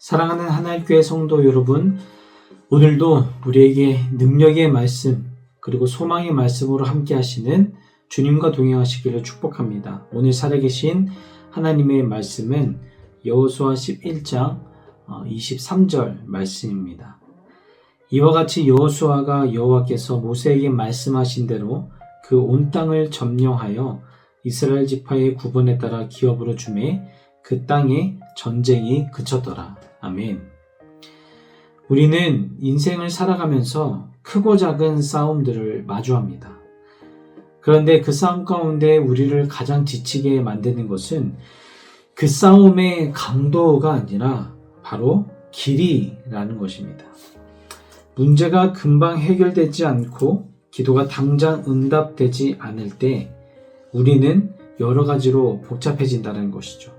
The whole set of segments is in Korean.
사랑하는 하나님교회 성도 여러분, 오늘도 우리에게 능력의 말씀 그리고 소망의 말씀으로 함께 하시는 주님과 동행하시기를 축복합니다. 오늘 살아계신 하나님의 말씀은 여호수아 11장 23절 말씀입니다. 이와 같이 여호수아가 여호와께서 모세에게 말씀하신 대로 그 온 땅을 점령하여 이스라엘 지파의 구분에 따라 기업으로 주매 그 땅에 전쟁이 그쳤더라. 아멘. 우리는 인생을 살아가면서 크고 작은 싸움들을 마주합니다. 그런데 그 싸움 가운데 우리를 가장 지치게 만드는 것은 그 싸움의 강도가 아니라 바로 길이라는 것입니다. 문제가 금방 해결되지 않고 기도가 당장 응답되지 않을 때 우리는 여러 가지로 복잡해진다는 것이죠.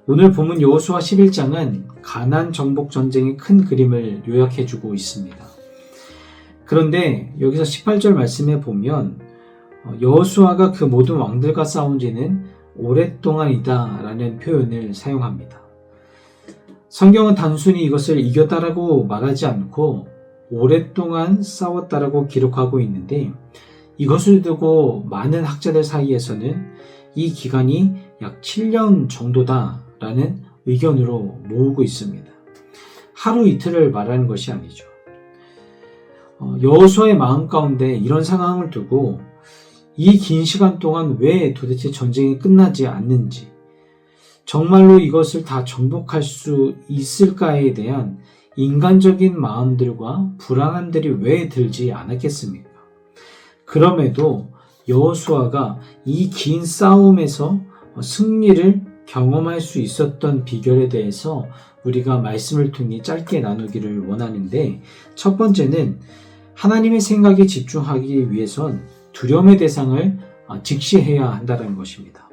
오늘 본문 여호수아 11장은 가나안 정복 전쟁의 큰 그림을 요약해주고 있습니다. 그런데 여기서 18절 말씀에 보면 여호수아가 그 모든 왕들과 싸운 지는 오랫동안이다 라는 표현을 사용합니다. 성경은 단순히 이것을 이겼다라고 말하지 않고 오랫동안 싸웠다라고 기록하고 있는데, 이것을 두고 많은 학자들 사이에서는 이 기간이 약 7년 정도다라는 의견으로 모으고 있습니다. 하루 이틀을 말하는 것이 아니죠. 여호수아의 마음 가운데 이런 상황을 두고 이 긴 시간 동안 왜 도대체 전쟁이 끝나지 않는지, 정말로 이것을 다 정복할 수 있을까에 대한 인간적인 마음들과 불안함들이 왜 들지 않았겠습니까? 그럼에도 여호수아가 이 긴 싸움에서 승리를 경험할 수 있었던 비결에 대해서 우리가 말씀을 통해 짧게 나누기를 원하는데, 첫 번째는 하나님의 생각에 집중하기 위해선 두려움의 대상을 직시해야 한다는 것입니다.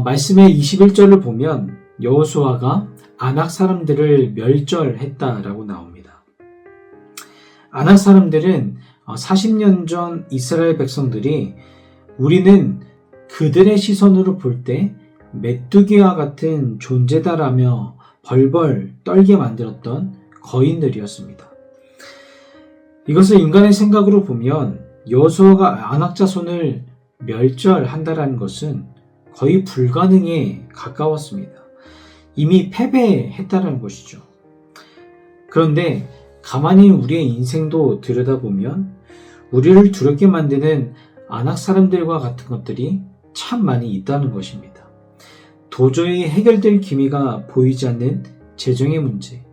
말씀의 21절을 보면 여호수아가 아낙 사람들을 멸절했다라고 나옵니다. 아낙 사람들은 40년 전 이스라엘 백성들이 우리는 그들의 시선으로 볼 때 메뚜기와 같은 존재다라며 벌벌 떨게 만들었던 거인들이었습니다. 이것을 인간의 생각으로 보면 여호수아가 아낙 자손을 멸절한다라는 것은 거의 불가능에 가까웠습니다. 이미 패배했다는 것이죠. 그런데 가만히 우리의 인생도 들여다보면 우리를 두렵게 만드는 아낙 사람들과 같은 것들이 참 많이 있다는 것입니다. 도저히 해결될 기미가 보이지 않는 재정의 문제,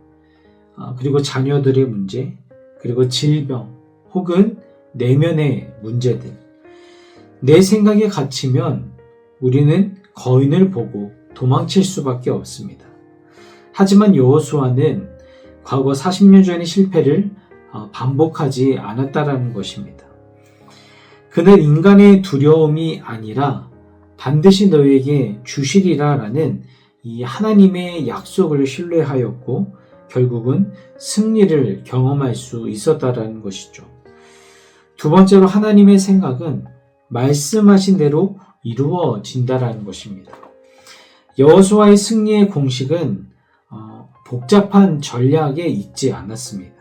그리고 자녀들의 문제, 그리고 질병 혹은 내면의 문제들. 내 생각에 갇히면 우리는 거인을 보고 도망칠 수밖에 없습니다. 하지만 여호수아는 과거 40년 전의 실패를 반복하지 않았다라는 것입니다. 그는 인간의 두려움이 아니라 반드시 너에게 주시리라 라는 이 하나님의 약속을 신뢰하였고 결국은 승리를 경험할 수 있었다라는 것이죠. 두 번째로 하나님의 생각은 말씀하신 대로 이루어진다라는 것입니다. 여호수아의 승리의 공식은 복잡한 전략에 있지 않았습니다.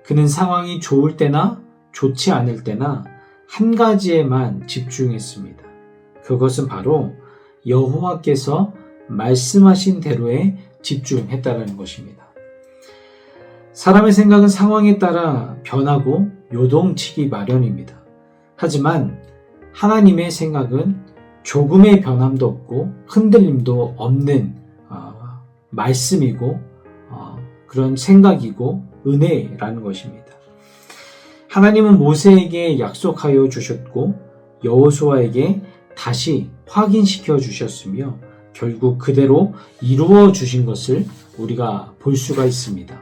그는 상황이 좋을 때나 좋지 않을 때나 한 가지에만 집중했습니다. 그것은 바로 여호와께서 말씀하신 대로에 집중했다라는 것입니다. 사람의 생각은 상황에 따라 변하고 요동치기 마련입니다. 하지만 하나님의 생각은 조금의 변함도 없고 흔들림도 없는 말씀이고 그런 생각이고 은혜라는 것입니다. 하나님은 모세에게 약속하여 주셨고 여호수아에게 다시 확인시켜 주셨으며 결국 그대로 이루어 주신 것을 우리가 볼 수가 있습니다.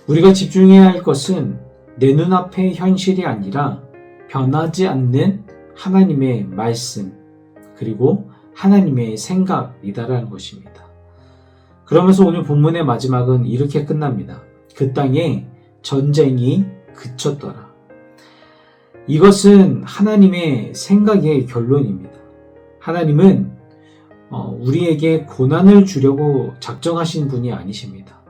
우리가 집중해야 할 것은 내 눈앞의 현실이 아니라 변하지 않는 하나님의 말씀 그리고 하나님의 생각이다라는 것입니다. 그러면서 오늘 본문의 마지막은 이렇게 끝납니다. 그 땅에 전쟁이 그쳤더라. 이것은 하나님의 생각의 결론입니다. 하나님은 우리에게 고난을 주려고 작정하신 분이 아니십니다.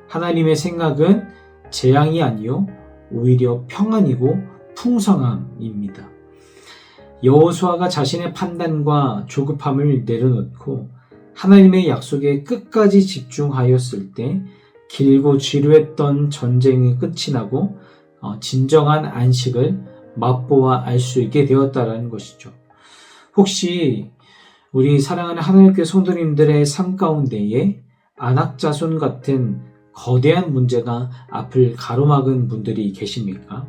하나님의 생각은 재앙이 아니요 오히려 평안이고 풍성함입니다. 여호수아가 자신의 판단과 조급함을 내려놓고 하나님의 약속에 끝까지 집중하였을 때 길고 지루했던 전쟁이 끝이 나고 진정한 안식을 맛보아 알 수 있게 되었다는 것이죠. 혹시 우리 사랑하는 하나님께 성도님들의 삶 가운데에 안악자손 같은 거대한 문제가 앞을 가로막은 분들이 계십니까?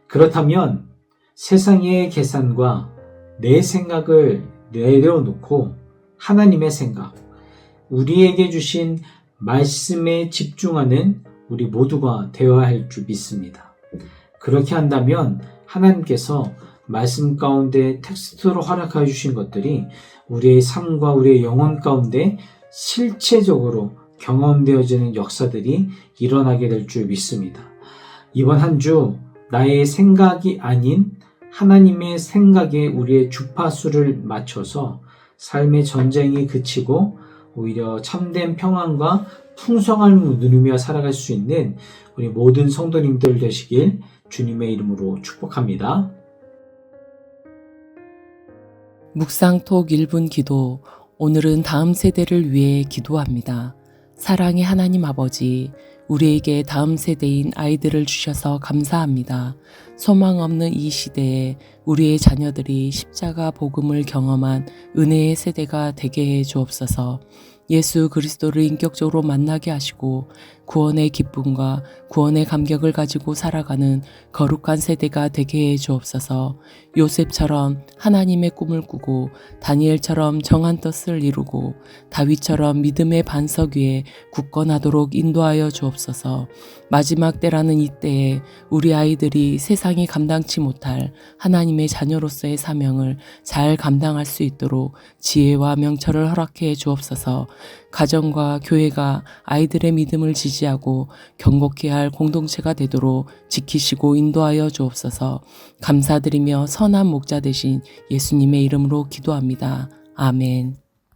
그렇다면 세상의 계산과 내 생각을 내려놓고 하나님의 생각, 우리에게 주신 말씀에 집중하는 우리 모두가 되어야 할 줄 믿습니다. 그렇게 한다면 하나님께서 말씀 가운데 텍스트로 허락하여 주신 것들이 우리의 삶과 우리의 영혼 가운데 실체적으로 경험되어지는 역사들이 일어나게 될 줄 믿습니다. 이번 한 주 나의 생각이 아닌 하나님의 생각에 우리의 주파수를 맞춰서 삶의 전쟁이 그치고 오히려 참된 평안과 풍성함을 누리며 살아갈 수 있는 우리 모든 성도님들 되시길 주님의 이름으로 축복합니다. 묵상톡 1분 기도. 오늘은 다음 세대를 위해 기도합니다. 사랑의 하나님 아버지, 우리에게 다음 세대인 아이들을 주셔서 감사합니다. 소망 없는 이 시대에 우리의 자녀들이 십자가 복음을 경험한 은혜의 세대가 되게 해 주옵소서. 예수 그리스도를 인격적으로 만나게 하시고 구원의 기쁨과 구원의 감격을 가지고 살아가는 거룩한 세대가 되게 해 주옵소서. 요셉처럼 하나님의 꿈을 꾸고 다니엘처럼 정한 뜻을 이루고 다윗처럼 믿음의 반석 위에 굳건하도록 인도하여 주옵소서. 마지막 때라는 이때에 우리 아이들이 세상이 감당치 못할 하나님의 자녀로서의 사명을 잘 감당할 수 있도록 지혜와 명철을 허락해 주옵소서. 가정과 교회가 아이들의 믿음을 지지하고 경고케 할 공동체가 되도록 지키시고 인도하여 주옵소서. 감사드리며 선한 목자 되신 예수님의 이름으로 기도합니다. 아멘.